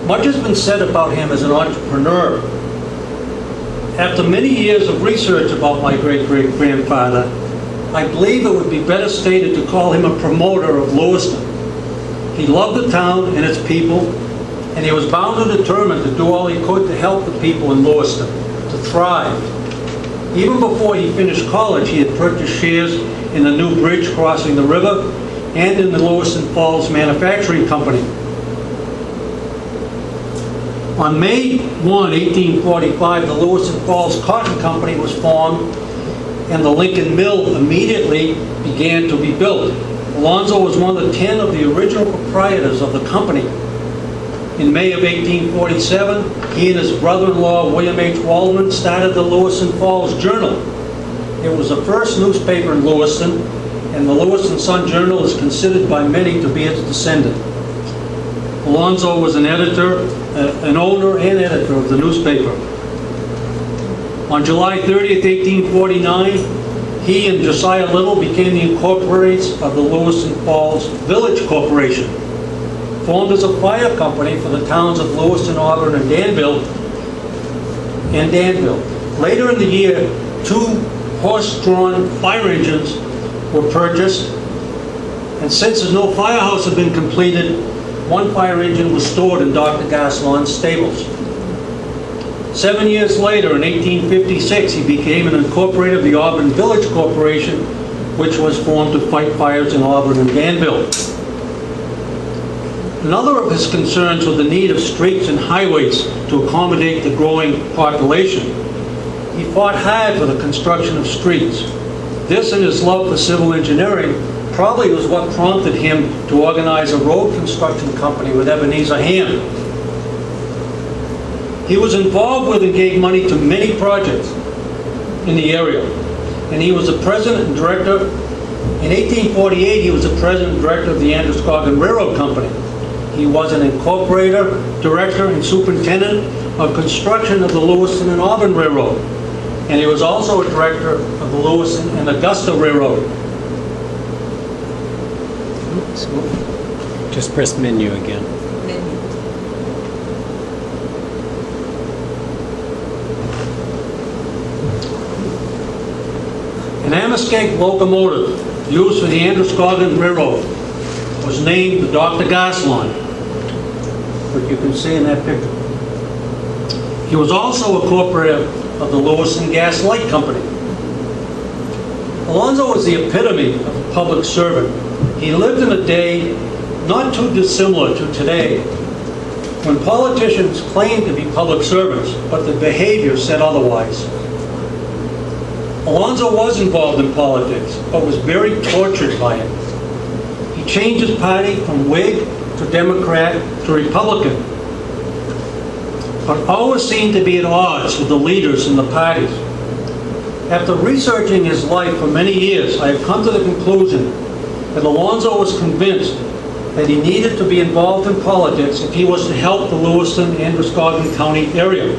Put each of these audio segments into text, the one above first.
Much has been said about him as an entrepreneur. After many years of research about my great-great-grandfather, I believe it would be better stated to call him a promoter of Lewiston. He loved the town and its people, and he was bound and determined to do all he could to help the people in Lewiston to thrive. Even before he finished college, he had purchased shares in the new bridge crossing the river and in the Lewiston Falls Manufacturing Company. On May 1, 1845, the Lewiston Falls Cotton Company was formed, and the Lincoln Mill immediately began to be built. Alonzo was one of the 10 of the original proprietors of the company. In May of 1847, he and his brother-in-law, William H. Waldman, started the Lewiston Falls Journal. It was the first newspaper in Lewiston, and the Lewiston Sun-Journal is considered by many to be its descendant. Alonzo was an owner and editor of the newspaper. On July 30th, 1849, he and Josiah Little became the incorporators of the Lewiston Falls Village Corporation, formed as a fire company for the towns of Lewiston, Auburn, and Danville. Later in the year, 2 horse-drawn fire engines were purchased, and since no firehouse had been completed, 1 fire engine was stored in Dr. Garcelon's stables. 7 years later, in 1856, he became an incorporator of the Auburn Village Corporation, which was formed to fight fires in Auburn and Danville. Another of his concerns was the need of streets and highways to accommodate the growing population. He fought hard for the construction of streets. This and his love for civil engineering probably was what prompted him to organize a road construction company with Ebenezer Ham. He was involved with and gave money to many projects in the area, and he was the president and director. In 1848, he was the president and director of the Androscoggin Railroad Company. He was an incorporator, director, and superintendent of construction of the Lewiston and Auburn Railroad, and he was also a director of the Lewiston and Augusta Railroad. Just press menu again. An Amoskeag locomotive used for the Androscoggin Railroad was named the Dr. Garcelon, which you can see in that picture. He was also a corporate of the Lewiston Gas Light Company. Alonzo was the epitome of a public servant. He lived in a day not too dissimilar to today, when politicians claimed to be public servants, but the behavior said otherwise. Alonzo was involved in politics, but was very tortured by it. He changed his party from Whig to Democrat to Republican, but always seemed to be at odds with the leaders in the parties. After researching his life for many years, I have come to the conclusion that Alonzo was convinced that he needed to be involved in politics if he was to help the Lewiston and Androscoggin County area.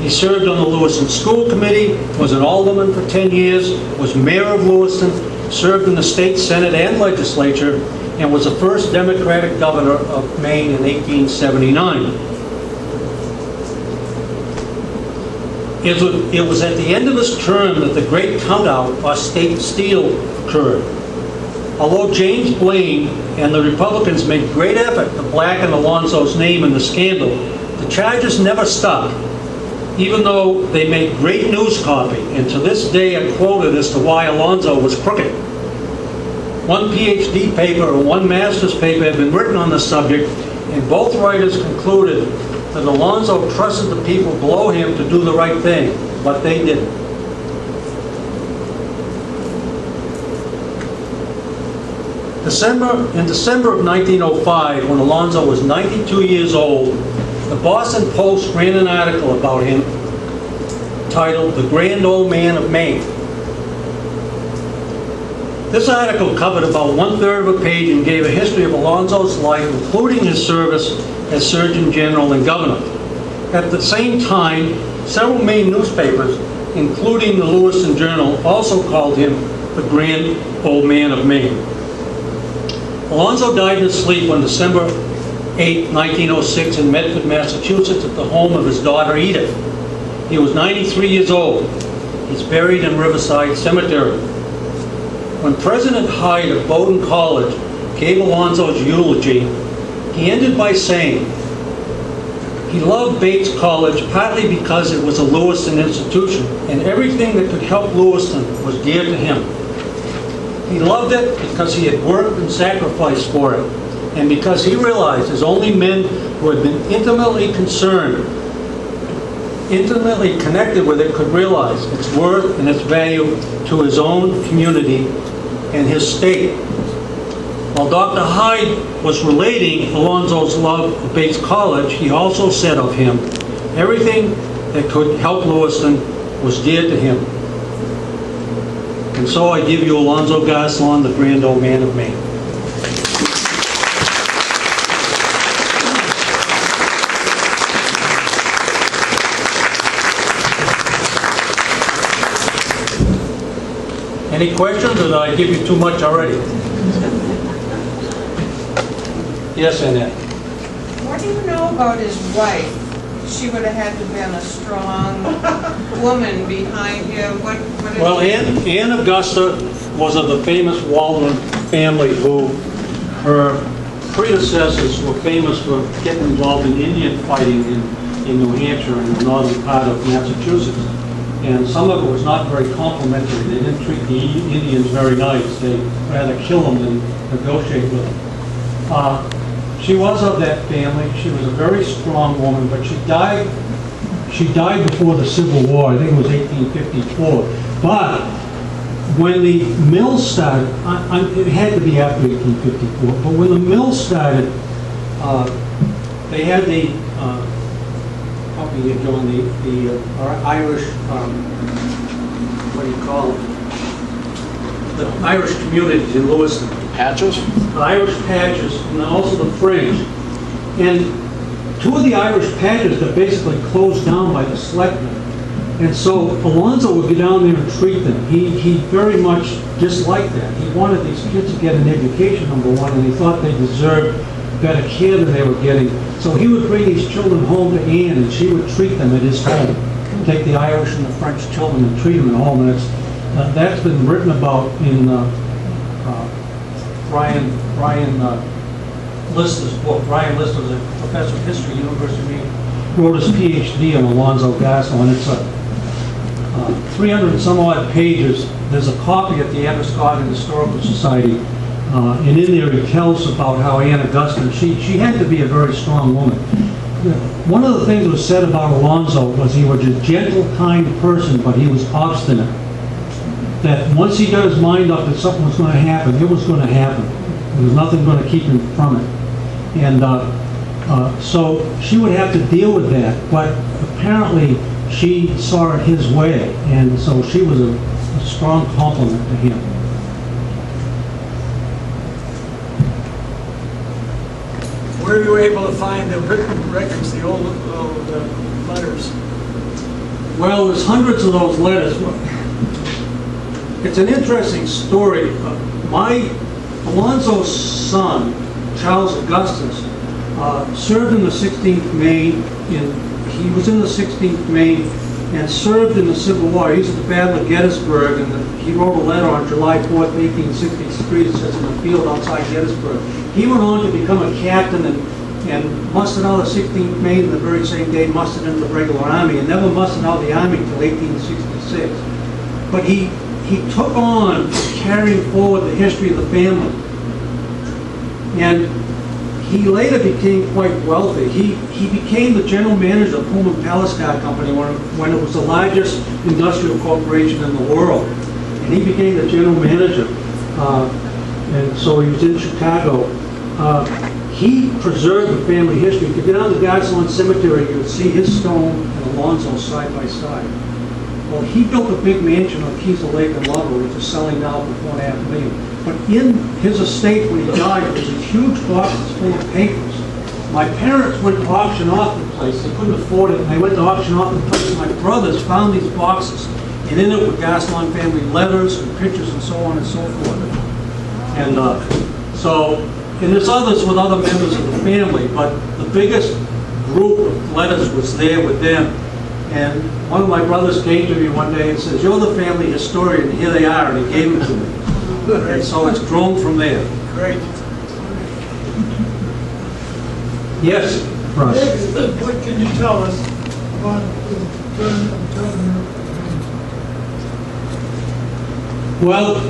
He served on the Lewiston School Committee, was an alderman for 10 years, was mayor of Lewiston, served in the state senate and legislature, and was the first Democratic governor of Maine in 1879. It was at the end of his term that the great countout or state steal occurred. Although James Blaine and the Republicans made great effort to blacken Alonzo's name in the scandal, the charges never stuck, even though they made great news copy, and to this day are quoted as to why Alonzo was crooked. One PhD paper and one master's paper have been written on the subject, and both writers concluded that Alonzo trusted the people below him to do the right thing, but they didn't. In December of 1905, when Alonzo was 92 years old, the Boston Post ran an article about him titled "The Grand Old Man of Maine." This article covered about 1/3 of a page and gave a history of Alonzo's life, including his service as Surgeon General and Governor. At the same time, several Maine newspapers, including the Lewiston Journal, also called him the Grand Old Man of Maine. Alonzo died in his sleep on December 8, 1906 in Medford, Massachusetts at the home of his daughter Edith. He was 93 years old. He's buried in Riverside Cemetery. When President Hyde of Bowdoin College gave Alonzo's eulogy, he ended by saying he loved Bates College partly because it was a Lewiston institution, and everything that could help Lewiston was dear to him. He loved it because he had worked and sacrificed for it, and because he realized as only men who had been intimately connected with it could realize its worth and its value to his own community and his state. While Dr. Hyde was relating Alonzo's love of Bates College, he also said of him, everything that could help Lewiston was dear to him. And so I give you Alonzo Garcelon, the grand old man of Maine. Any questions, or did I give you too much already? Yes, Annette. What do you know about his wife? She would have had to have been a strong woman behind you. Well, Anne Augusta was of the famous Walden family, who her predecessors were famous for getting involved in Indian fighting in New Hampshire and the northern part of Massachusetts. And some of it was not very complimentary. They didn't treat the Indians very nice. They'd rather kill them than negotiate with them. She was of that family. She was a very strong woman, but she died before the Civil War. I think it was 1854. But when the mill started, it had to be after 1854, but when the mill started, they had the Irish, what do you call it? The Irish community in Lewiston. Patches? The Irish patches, and also the French. And two of the Irish patches got basically closed down by the selectmen. And so Alonzo would get down there and treat them. He very much disliked that. He wanted these kids to get an education, number one, and he thought they deserved better care than they were getting. So he would bring these children home to Anne, and she would treat them at his home. Take the Irish and the French children and treat them at home. And that's been written about in Brian Lister's book. Brian Lister was a professor of history at the University of Maine. Wrote his PhD on Alonzo Garcelon. It's a 300 and some odd pages. There's a copy at the Androscoggin Historical Society, and in there he tells about how Anne Augusta, she had to be a very strong woman. One of the things that was said about Alonzo was he was a gentle, kind person, but he was obstinate. That once he got his mind up that something was going to happen, it was going to happen. There was nothing going to keep him from it. And so she would have to deal with that, but apparently she saw it his way, and so she was a strong compliment to him. Where were you able to find the written records, the old letters? Well, there's hundreds of those letters. It's an interesting story. Alonzo's son, Charles Augustus, served in the 16th Maine. He was in the 16th Maine and served in the Civil War. He was at the Battle of Gettysburg, and he wrote a letter on July 4th, 1863, that says, in the field outside Gettysburg. He went on to become a captain and mustered out of the 16th Maine the very same day, mustered into the regular army, and never mustered out of the army until 1866. But he took on carrying forward the history of the family. And he later became quite wealthy. He became the general manager of the Pullman Palace Car Company when it was the largest industrial corporation in the world. And he became the general manager. And so he was in Chicago. He preserved the family history. If you get down to Garcelon Cemetery, you would see his stone and Alonzo's side by side. Well, he built a big mansion on Keysel Lake in Ludlow, which is selling now for $4.5 million. But in his estate when he died, there was a huge box full of papers. My parents went to auction off the place. They couldn't afford it, and they went to auction off the place. My brothers found these boxes, and in it were Garcelon family letters and pictures and so on and so forth. And so and there's others with other members of the family, but the biggest group of letters was there with them. And one of my brothers came to me one day and says, "You're the family historian," and here they are, and he gave them to me. And so it's grown from there. Great. Yes, Russ? What can you tell us about the term of Governor? Well,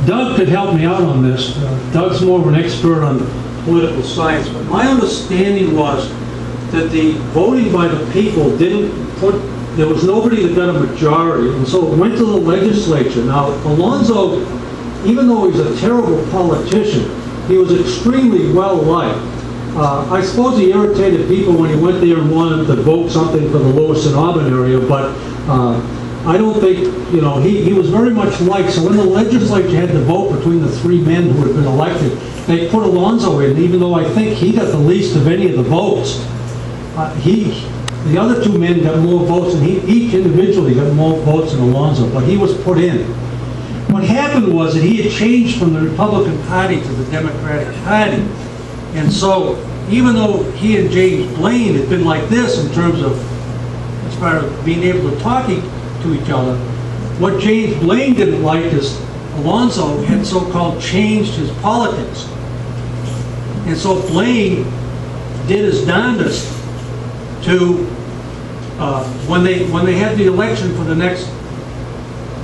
Doug could help me out on this. Doug's more of an expert on political science, but my understanding was that the voting by the people didn't put, there was nobody that got a majority, and so it went to the legislature. Now, Alonzo, even though he's a terrible politician, he was extremely well-liked. I suppose he irritated people when he went there and wanted to vote something for the Lewiston Auburn area, but I don't think, you know, he was very much liked. So when the legislature had to vote between the three men who had been elected, they put Alonzo in, even though I think he got the least of any of the votes. The other two men got more votes, and each individually got more votes than Alonzo, but he was put in. What happened was that he had changed from the Republican Party to the Democratic Party. And so, even though he and James Blaine had been like this in terms of, as far as being able to talk to each other, what James Blaine didn't like is Alonzo had so-called changed his politics. And so Blaine did his darndest to, when they had the election for the next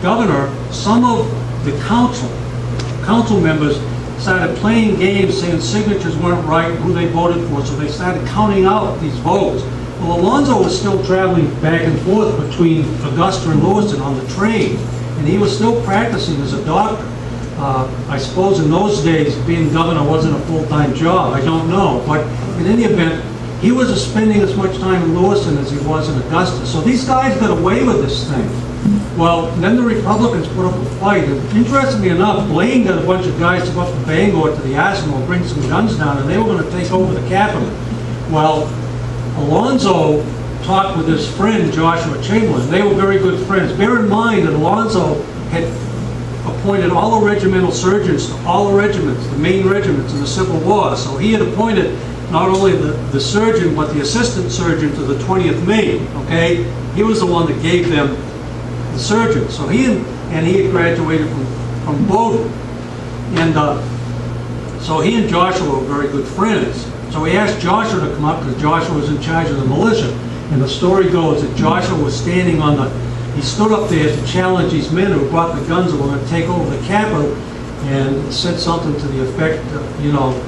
governor, some of the council members started playing games saying signatures weren't right, who they voted for, so they started counting out these votes. Well, Alonzo was still traveling back and forth between Augusta and Lewiston on the train, and he was still practicing as a doctor. I suppose in those days, being governor wasn't a full-time job, I don't know, but in any event, he was spending as much time in Lewiston as he was in Augusta. So these guys got away with this thing. Well, then the Republicans put up a fight, and interestingly enough, Blaine got a bunch of guys to go up to Bangor to the arsenal and bring some guns down, and they were going to take over the Capitol. Well, Alonzo talked with his friend Joshua Chamberlain. They were very good friends. Bear in mind that Alonzo had appointed all the regimental surgeons to all the regiments, the Maine regiments in the Civil War. So he had appointed not only the surgeon, but the assistant surgeon to the 20th Maine, okay? He was the one that gave them the surgeon. So he had graduated from Bowdoin. And so he and Joshua were very good friends. So he asked Joshua to come up because Joshua was in charge of the militia. And the story goes that Joshua was standing he stood up there to challenge these men who brought the guns and were going to take over the Capitol, and said something to the effect, you know,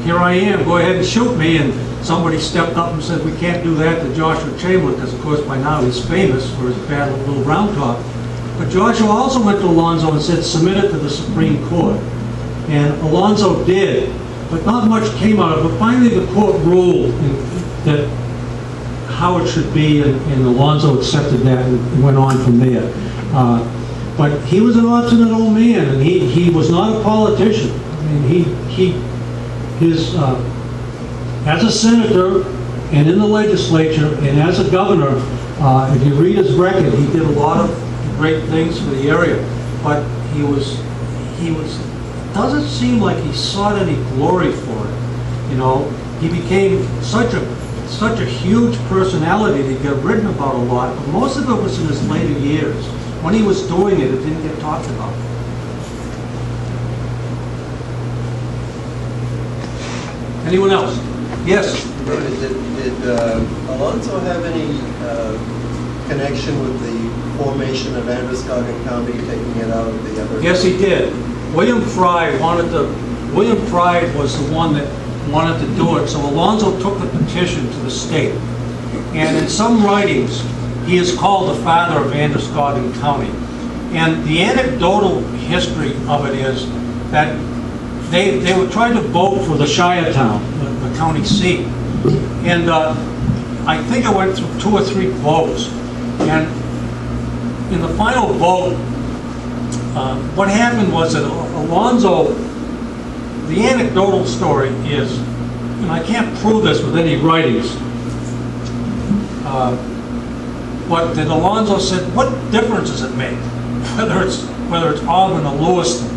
"Here I am, go ahead and shoot me." And somebody stepped up and said, "We can't do that to Joshua Chamberlain," because of course by now he's famous for his battle at Little Round Top. But Joshua also went to Alonzo and said, "Submit it to the Supreme Court." And Alonzo did, but not much came out of it. But finally the court ruled that how it should be, and Alonzo accepted that and went on from there. But he was an obstinate old man, and he was not a politician. I mean, as a senator and in the legislature and as a governor, if you read his record, he did a lot of great things for the area. But doesn't seem like he sought any glory for it. You know, he became such a huge personality that he got written about a lot, but most of it was in his later years. When he was doing it, it didn't get talked about. Anyone else? Yes? Did Alonzo have any connection with the formation of Androscoggin County, taking it out of the other? Yes, he did. William Fry was the one that wanted to do it, so Alonzo took the petition to the state. And in some writings, he is called the father of Androscoggin County. And the anecdotal history of it is that they were trying to vote for the Shire town, the county seat. And I think it went through 2 or 3 votes. And in the final vote, what happened was that Alonzo, the anecdotal story is, and I can't prove this with any writings, but that Alonzo said, "What difference does it make whether it's Auburn or Lewiston?